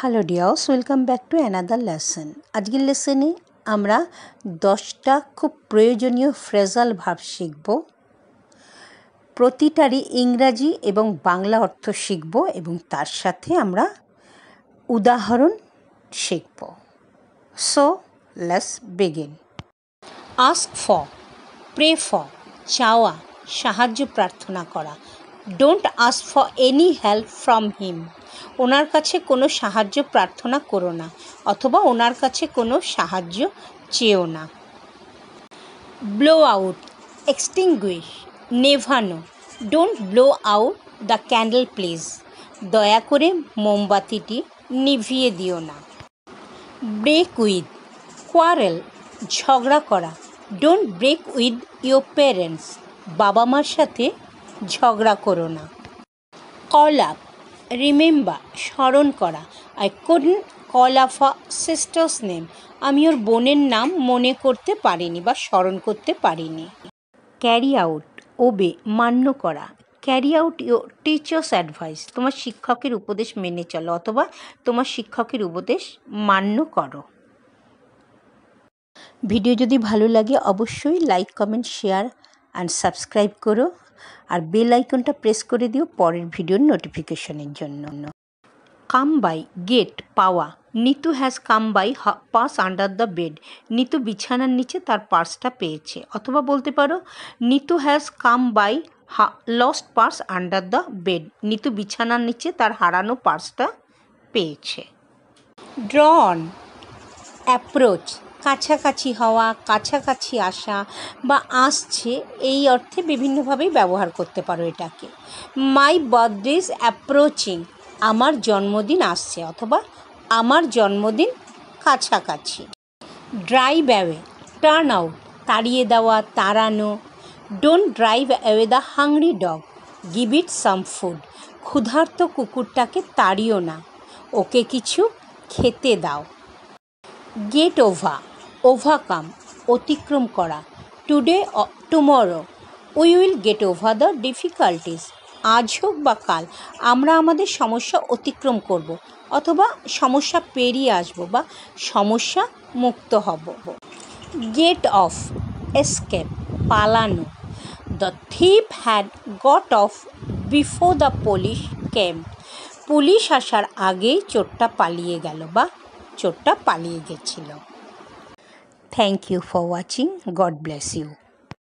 Hello dears, welcome back to another lesson. আজকের লেসনে আমরা 10টা খুব প্রয়োজনীয় ফ্রেজাল ভার্ব শিখব। প্রতিটারই ইংরাজি এবং বাংলা অর্থ শিখব এবং তার সাথে আমরা উদাহরণ শিখব। So let's begin. Ask for, pray for, চাওয়া, সাহায্য প্রার্থনা করা। Don't ask for any help from him, ওনার কাছে কোনো সাহায্য প্রার্থনা করো না অথবা ওনার কাছে কোনো সাহায্য চেয়েও না। ব্লো আউট, এক্সটিংগুইশ, নেভানো। Don't blow out the candle please, দয়া করে মোমবাতিটি নিভিয়ে দিও না। ব্রেক উইথ, কোয়ারেল, ঝগড়া করা। Don't break with your parents, বাবা মার সাথে ঝগড়া করো না। কল আপ, রিমেম্বার, স্মরণ করা। I couldn't call up a sisters name, আমি ওর বোনের নাম মনে করতে পারিনি বা স্মরণ করতে পারিনি। ক্যারি আউট, ওবে, মান্য করা। Carry out your teachers advice, তোমার শিক্ষকের উপদেশ মেনে চলো অথবা তোমার শিক্ষকের উপদেশ মান্য করো। ভিডিও যদি ভালো লাগে অবশ্যই like, comment, share and subscribe করো আর বেল আইকনটা প্রেস করে দিও পরের ভিডিওর নোটিফিকেশনের জন্য। কাম বাই, গেট, পাওয়া। Nitu has come by purse under the bed, Nitu বিছানার নিচে তার পার্সটা পেয়েছে। অথবা বলতে পারো Nitu has come by lost purse under the bed, Nitu বিছানার নিচে তার হারানো পার্সটা পেয়েছে। ড্র অন, অ্যাপ্রোচ, কাছাকাছি হওয়া, কাছাকাছি আসা বা আসছে, এই অর্থে বিভিন্নভাবেই ব্যবহার করতে পারো এটাকে। মাই বার্থডে ইজ অ্যাপ্রোচিং, আমার জন্মদিন আসছে অথবা আমার জন্মদিন কাছাকাছি। ড্রাইভ অ্যাওয়ে, টার্ন আউট, তাড়িয়ে দেওয়া, তাড়ানো। Don't drive away the hungry dog, give it some food, ক্ষুধার্ত কুকুরটাকে তাড়িও না, ওকে কিছু খেতে দাও। গেট ওভার, ওভারকাম, অতিক্রম করা। Today tomorrow we will get over the difficulties, আজ হোক বা কাল আমরা আমাদের সমস্যা অতিক্রম করব অথবা সমস্যা পেরিয়ে আসব বা সমস্যা মুক্ত হব। গেট অফ, এসকেপ, পালানো। The thief had got off before the police came, police আসার আগেই চোরটা পালিয়ে গেল বা চোরটা পালিয়ে গেছিল। Thank you for watching, God bless you.